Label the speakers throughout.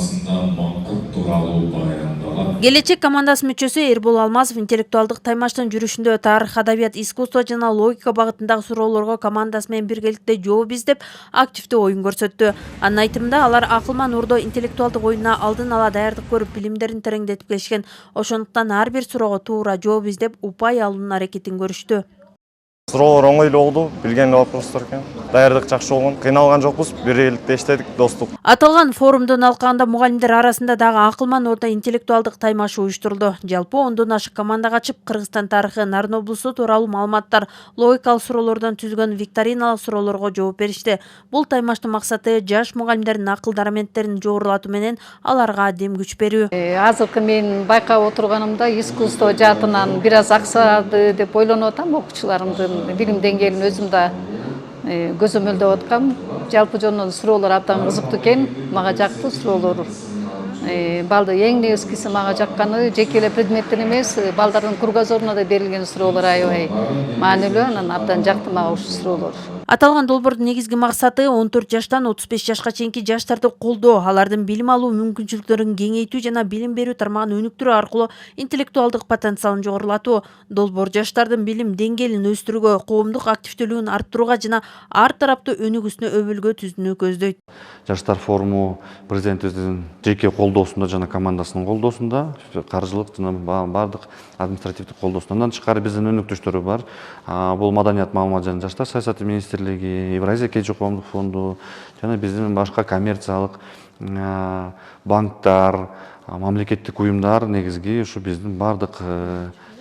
Speaker 1: арасында макут тууралуу баяндалат.
Speaker 2: Келечек командасы мүчөсү Эрбол Алмазов интеллектуалдык таймаштын жүрүшүндө тарых, адабият, искусство жана логика багытындагы суроолорго командасы менен биргеликте жооп издеп, активдүү оюн көрсөттү. Анын айтымында алар акылман урдо интеллектуалдык оюна алдын ала даярдык көрүп, билимдерин тереңдетип келишкен. Ошондуктан ар бир суроого туура жооп издеп, упай алуунун аракетин көрүштү.
Speaker 3: Суроолор оңойлуу болду, билген вопростор экен. Даярдык жакшы болгон, кыйналган жокпуз, биргеликте иштедик, достук.
Speaker 2: Аталган форумдун алкагында мугалимдер арасында дагы акылман орто интеллектуалдык таймашы уюштурулду. Жалпы 10дон ашык команда катышып, Кыргызстан тарыхы, Нарын облусу тууралуу маалыматтар, логикалык суроолордон түзүлгөн викториналык суроолорго жооп беришти. Бул таймаштын максаты жаш мугалимдердин акыл-дараметтерин жогорулатуу менен аларга дем күч берүү.
Speaker 4: Азыркы мен байкап отурганымда искусство жаатынан бир аз аксады деп ойлонуп атам. Окуучуларымдын билим деңгээлин өзүм да көзөмөлдөп аткам. Жалпы жонун суроолор абдан кызыктуу экен. Мага жакты суроолор. Балды эң негизгиси мага жакканы жеке эле предметтен эмес, балдардын кругозоруна да берилген суроолор аябай маанилүү, анан абдан жакты мага ушул суроолор.
Speaker 2: Аталган долбоордун негизги максаты 14 жаштан 35 жашка чейинки жаштарды колдоо, алардын билим алуу мүмкүнчүлүктөрүн кеңейтүү жана билим берүү тармагын өнүктүрүү аркылуу интеллектуалдык потенциалын жогорулатуу. Долбоор жаштардын билим деңгээлин өстүрүүгө, коомдук активдүүлүгүн арттырууга жана ар тараптуу өнүгүүсүнө өбөлгө түзүүнү көздөйт.
Speaker 5: Жаштар форуму президентибиздин жеке колдоосунда жана командасынын колдоосунда, каржылык жана бардык административдик колдоосунда. Андан тышкары биздин өнүктүштөр бар. Бул Маданият, маалымат жана жаштар саясаты министрлиги, Евразия KG коомдук фонду жана биздин башка коммерциялык банктар, мамлекеттик уюмдар негизги ушу биздин бардык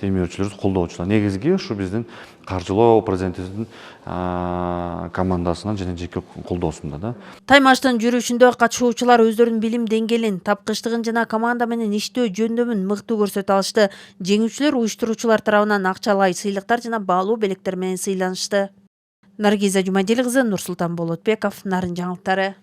Speaker 5: демөөрчүлөрүбүз, колдоочулар. Негизги ушу биздин каржылоо президентибиздин командасынан жана жеке колдоосунда да.
Speaker 2: Таймаштын жүрүшүндө катышуучулар өздөрүнүн билим деңгээлин, тапкычтыгын жана команда менен иштөө жөндөмүн мыктуу көрсөтө алышты. Жеңүүчүлөр уюштуруучулар тарабынан акчалай сыйлыктар жана баалуу белектер менен сыйланышты. Наргиза Жумадил кызы, Нурсултан Болотбеков, Нарын жаңылыктары.